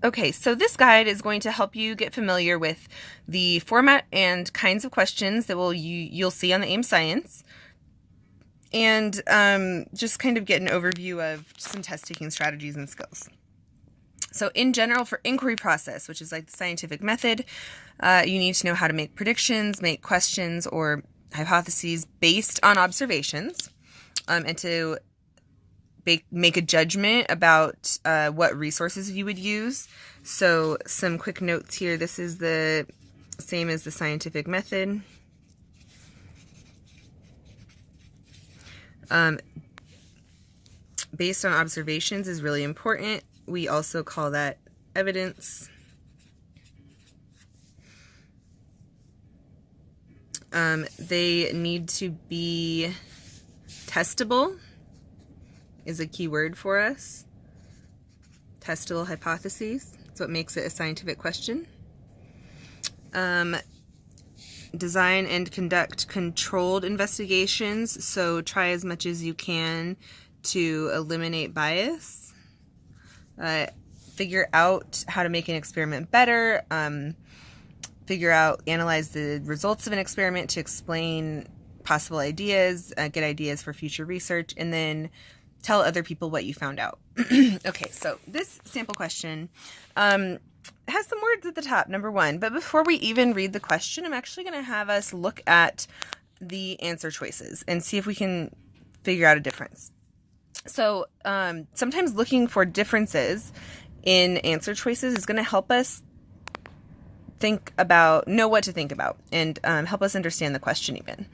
Okay, so this guide is going to help you get familiar with the format and kinds of questions that you'll see on the AIM Science, and just kind of get an overview of some test taking strategies and skills. So in general, for inquiry process, which is like the scientific method, you need to know how to make predictions, make questions or hypotheses based on observations, and to make a judgment about what resources you would use. So some quick notes here. This is the same as the scientific method. Based on observations is really important. We also call that evidence. They need to be testable is a key word for us. Testable hypotheses. That's what makes it a scientific question. Design and conduct controlled investigations. So try as much as you can to eliminate bias. Figure out how to make an experiment better. Analyze the results of an experiment to explain possible ideas, get ideas for future research, and then tell other people what you found out. Okay, so this sample question has some words at the top, number 1. But before we even read the question, I'm actually going to have us look at the answer choices and see if we can figure out a difference. So sometimes looking for differences in answer choices is going to help us know what to think about and help us understand the question even.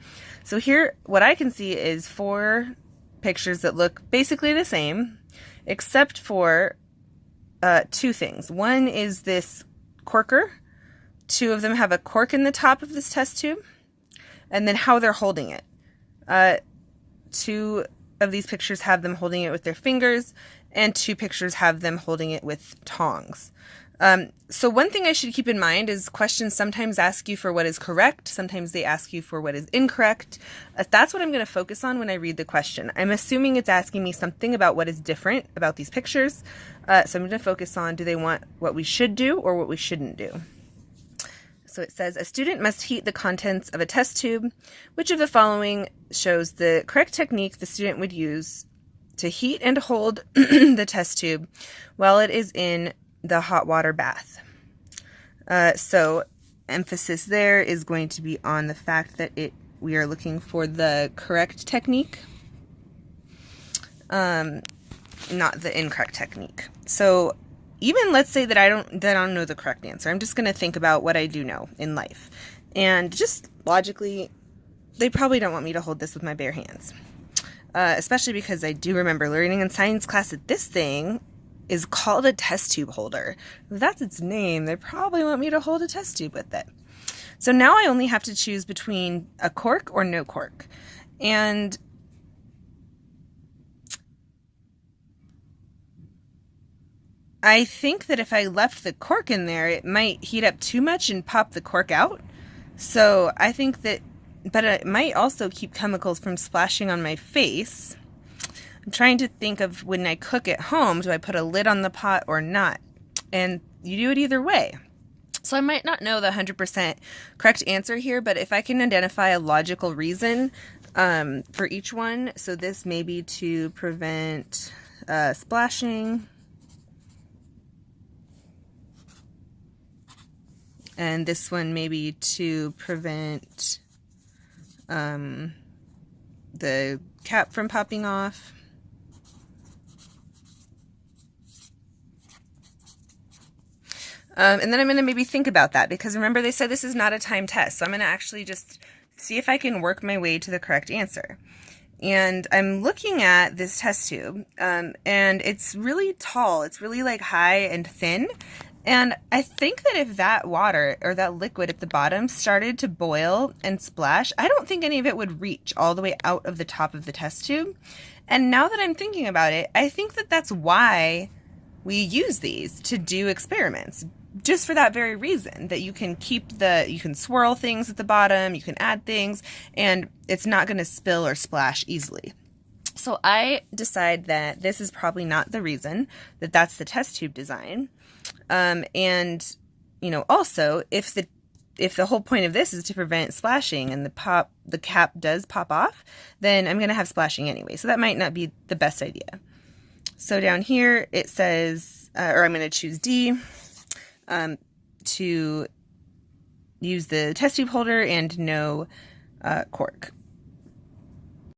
So here, what I can see is 4 pictures that look basically the same, except for 2 things. One is this corker. 2 of them have a cork in the top of this test tube, and then how they're holding it. 2 of these pictures have them holding it with their fingers, and 2 pictures have them holding it with tongs. So one thing I should keep in mind is questions sometimes ask you for what is correct. Sometimes they ask you for what is incorrect. That's what I'm going to focus on when I read the question. I'm assuming it's asking me something about what is different about these pictures. So I'm going to focus on, do they want what we should do or what we shouldn't do? So it says, a student must heat the contents of a test tube. Which of the following shows the correct technique the student would use to heat and hold the test tube while it is in the hot water bath? So emphasis there is going to be on the fact that we are looking for the correct technique, not the incorrect technique. So even let's say that I don't know the correct answer. I'm just going to think about what I do know in life. And just logically, they probably don't want me to hold this with my bare hands. Especially because I do remember learning in science class that this thing is called a test tube holder. If that's its name, they probably want me to hold a test tube with it. So now I only have to choose between a cork or no cork. And I think that if I left the cork in there, it might heat up too much and pop the cork out. So I think that, but it might also keep chemicals from splashing on my face. I'm trying to think of when I cook at home, do I put a lid on the pot or not? And you do it either way. So I might not know the 100% correct answer here, but if I can identify a logical reason for each one, so this may be to prevent splashing. And this one may be to prevent the cap from popping off. And then I'm going to maybe think about that, because remember they said this is not a time test. So I'm going to actually just see if I can work my way to the correct answer. And I'm looking at this test tube, and it's really tall. It's really like high and thin. And I think that if that water or that liquid at the bottom started to boil and splash, I don't think any of it would reach all the way out of the top of the test tube. And now that I'm thinking about it, I think that that's why we use these to do experiments. Just for that very reason, that you can you can swirl things at the bottom, you can add things, and it's not going to spill or splash easily. So I decide that this is probably not the reason, that that's the test tube design. And, also if the whole point of this is to prevent splashing and the cap does pop off, then I'm going to have splashing anyway. So that might not be the best idea. So down here it says, or I'm going to choose D, to use the test tube holder and no cork.